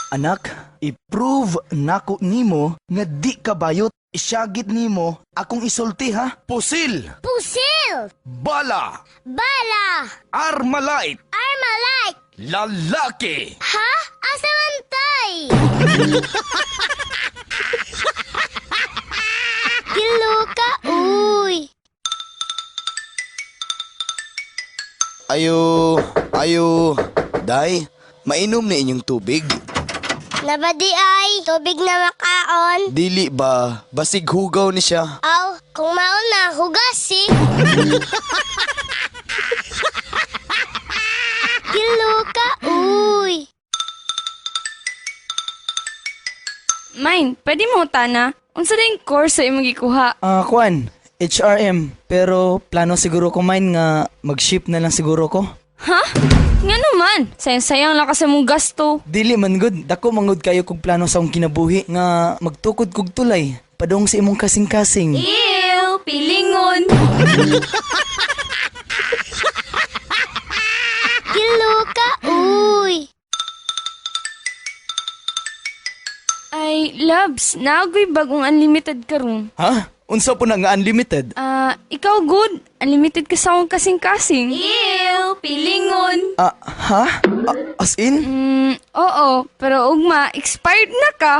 Anak, i-prove nako nimo nga di ka bayot. Isyagit nimo akong isulti ha. Pusil, Pusil! bala, Bala! armalite, Armalite! lalaki. Ha? Asa man tay? Kilo ka, uy! Ayo, day, mainom na inyong tubig. Nabadi ay, tubig na makaon. Dili ba, basig hugaw ni siya. Aw, kung maon na, hugas eh. Kilo ka, uy! Mine, pwede mo tana? Unsa na yung course sa imong gikuha? Kwan, HRM, pero plano siguro ko mine nga mag-ship na lang siguro ko. Ha? Nga naman, sayang-sayang lang kasi mong gasto. Dili man good, dako mangud kayo kog plano sa akong kinabuhi nga magtukod kog tulay. Padong sa imong kasing-kasing. Ew, pilingon. Kilo ka, uy! Ay, loves, naagoy bagong unlimited karon. Ha? Unsa po na nga unlimited? Ikaw good. Unlimited ka sa akong kasing-kasing. Ew, pilingon. Ha? As in? Oo, pero ugma, expired na ka.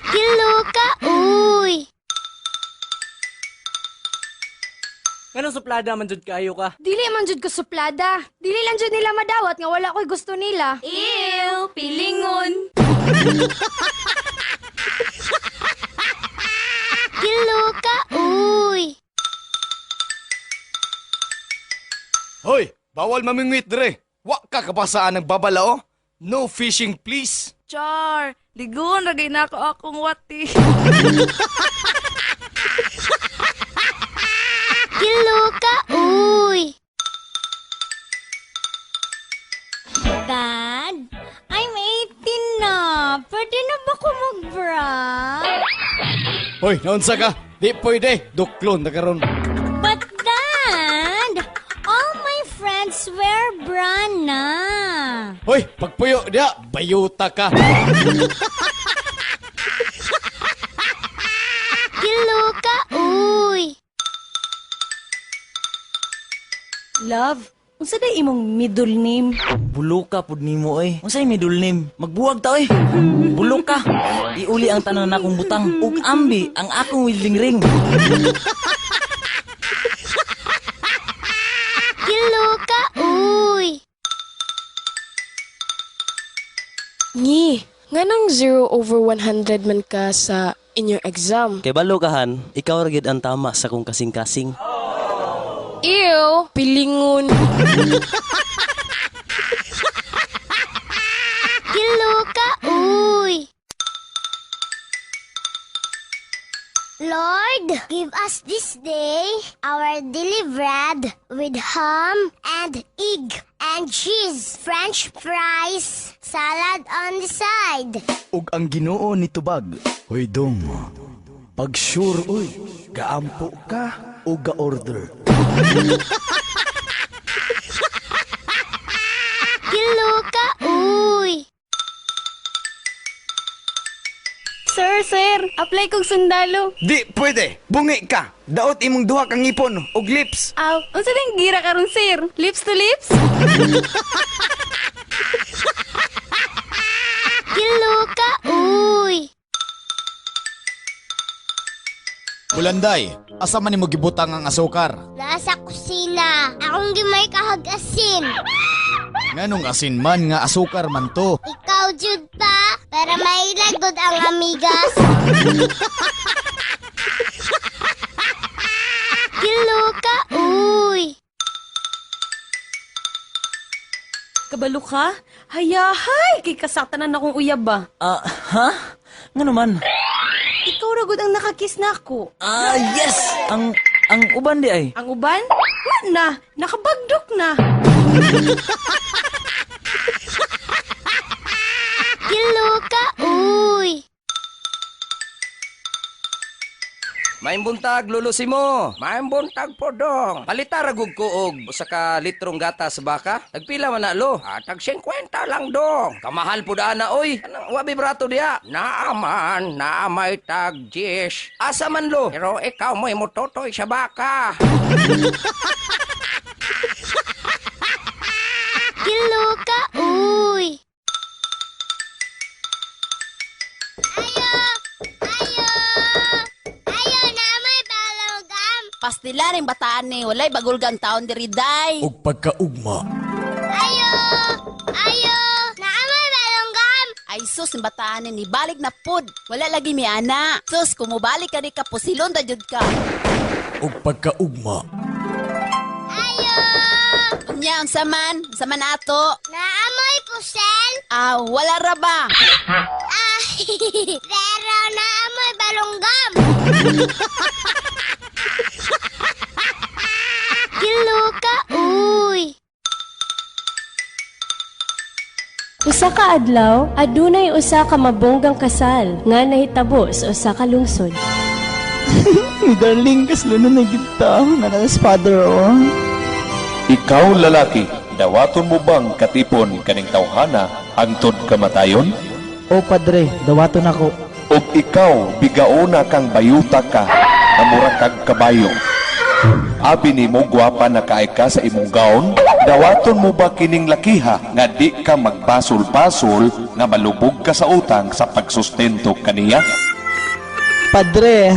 Kilo ka, uy! Ganong suplada man jud kayo ka? Dili man jud ko suplada. Dili lang jud nila madawat nga wala ko'y gusto nila. Ew, pilingon. Kilo ka, uy! Hoy, bawal mamingwit dire. Wa ka kapasaan nagbabalao. No fishing please. Char, ligon ragay na ako akong wati. Kilo ka, uy! Dad, I'm 18 na. Pwede na ba ko mag-bra? Hoy, naunsa ka? Di pwede. Duklon na karon. But Dad, all my friends wear bra na. Hoy, pagpuyo dia, bayuta ka. Kilo ka, uy! Love, unsa day imong middle name? Buloka pud nimo eh. Unsay middle name? Magbuwag ta eh. Buloka. Iuli ang tanan akong butang ug ambi ang akong wedding ring. Kilo ka, uy! Ngi, nga nang 0/100 man ka sa inyong exam. Kay balo kahan, ikaw ra gyud ang tama sa kong kasing-kasing. Ew, pilingon. Kilo ka, uy! Lord, give us this day our daily bread with ham and egg and cheese, French fries, salad on the side. Ug ang Ginoo ni tubag. Hoy dong. Pag sure oy, gaampo ka o ga-order. Kilo ka, uy! Sir, apply kong sundalo. Di pwede. Bungi ka. Daot imong duha kang ngipon ug lips. Aw, unsa ding gira karon sir? Lips to lips? Kilo ka, uy! Bulanday, asa man nimo gibutang ang asukar? Nasa kusina. Akong gimay kahag-asin. Nganong asin man nga asukar man to? Ikaw, Jud pa. Para mailag gud ang amigas. Kilo ka, uy! Kabalo ka? Hayahay, kay kasatanan akong uyab ba? Ha? Nga naman. Ikaw ra gud ang nakakiss na ako. Yes! Ang uban di ay. Ang uban? Wa na, nakabagdok na. Kilo ka, uy! Maayong buntag, lulusi mo. Maayong buntag po dong. Palita ragug ko og usa ka litrong gatas sa baka. Tagpila man na lo? Tag 50 lang dong. Kamahal po daan na oy. Anong wabi brato diya? Naaman, naamay tag 10. Asa man lo? Pero ikaw mo'y mototoy sa baka. Kilo ka, uy. Ayo na may balogam. Pastilan ang bataan ni. Walay bagulgang taon diri day. ug pagkaugma. Ayo, na may balonggam. Ay sus, ang bataan ni balik na pud. Wala lagi mi ana. Sus, kumubalik ka di ka pusilon da jud ka. ug pagkaugma. Ayo, Unya, ang saman ato. naamoy pusel. Ah, wala ra ba? Ah, pero naamoy balonggam. Kilo ka, uy. Usa ka adlaw, adunay usa ka mabonggang kasal nga nahitabo sa usa ka lungsod. Darling, kaslo na nagita. Nanas father, oh. Ikaw lalaki, dawaton mo bang katipon kaning tawhana hangtod kamatayon? O padre, dawaton ako. Ug ikaw bigaona kang bayuta ka, namura kag kabayo. Abi nimo gwapa na kaay ka sa imong gaon, dawaton mo ba kining lakiha nga di ka magbasol-basol nga malubog ka sa utang sa pagsustento kaniya? Padre,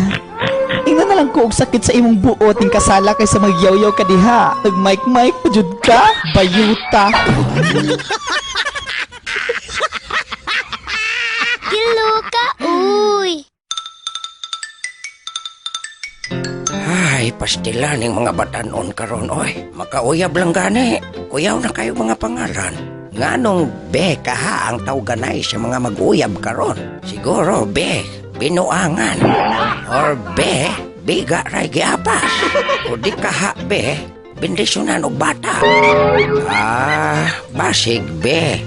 ingna na lang ko og sakit sa imong buot ning kasala kaysa magyaw-yaw ka diha. Nag-mic-mic pa jud ka, bayuta. Kilo ka, uy. Ay, pastilan ng mga batanon karon oy. Makauyab lang gani. Kuyaw na kayo mga pangalan. Nganong be kaha ang tawganay sa mga mag-uyab karon? Siguro be, binuangan. Or be, biga ray giapas. O di kaha be, bendisyonan og bata. Basig be,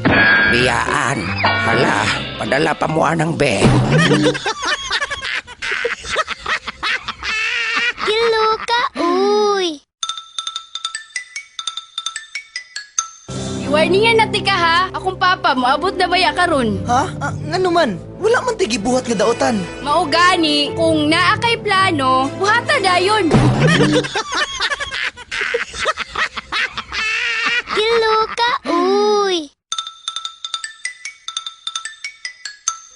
biyaan. Hala, padala pa mo anang be. Kilo ka, uy. Warningan na tika ha. Akong papa, moabot na baya karon. Ha? Ngano man? Wala man tigi buhat nga daotan. Maugani, kung naa kay plano, buhata dayon. Kilo ka, uy.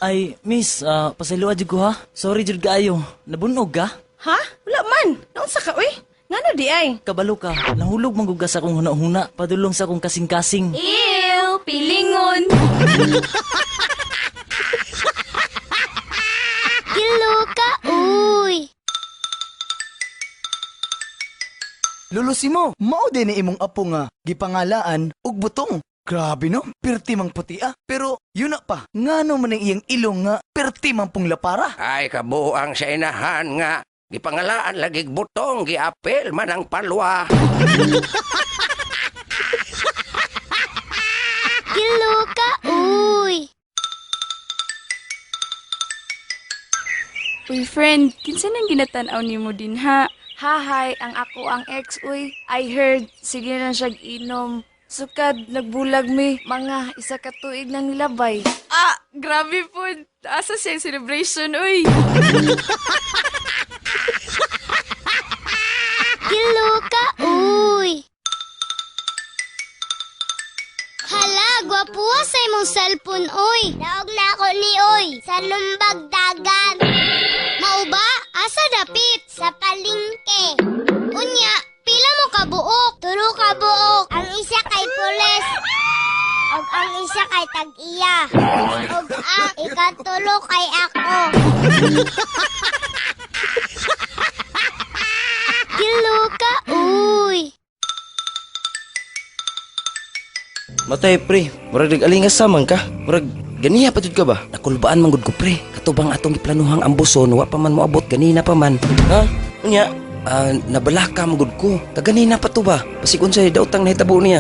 Ay, miss, pasiluwa jud ko ha. Sorry jud kaayo. Nabunog ka? Ha? Wala man. Naunsa ka, uy? Ngano di ay? Kabalo ka. Nahulog manggugga sa akong huna-huna. Padulong sa akong kasing-kasing. Ew, pilingon. Kilo ka, uy. Lulusi mo, mao din ni imong apo nga gipangalaan og butong. Grabe no, perti mang puti ah. Pero yun na pa, ngano man ang iyang ilong nga perti mang pong lapara. Ay, kabuang sa inahan nga. Gipangalaan lagig butong, giapel man ang palwa. Kilo ka, uy. Uy, friend, kinsa nang ginatanaw nimo din ha? Hahay, ang ako ang ex, uy. I heard, sige na siya inom. Sukad, nagbulag mi. Mga isa ka tuig nang nilabay. Ah, grabe po. Asa siyang celebration, uy. Kilo ka, uy. Hala, gwapuha sa imong cellphone, uy. Daog na ako ni uy, sa lumbag dagan. Mauba, asa dapit? Sa palingke. Unya, pila mo ka buok? Turo ka buok. Ang isa kay pulis. Og ang isa kay tag-iya. Og ang ikatulo kay ako. Kilo ka, uy. Matay pre, murag nag-alingas man ka. Murag ganiya pa jud ka ba? Nakulbaan man gud ko pre. Katubang atong giplanuhang ambuson, wa pa man moabot ganina pa man. Ha? Unya, nabalaka man gud ko. Kaganina pa to ba? Pasig unsay daotang nahitabo niya.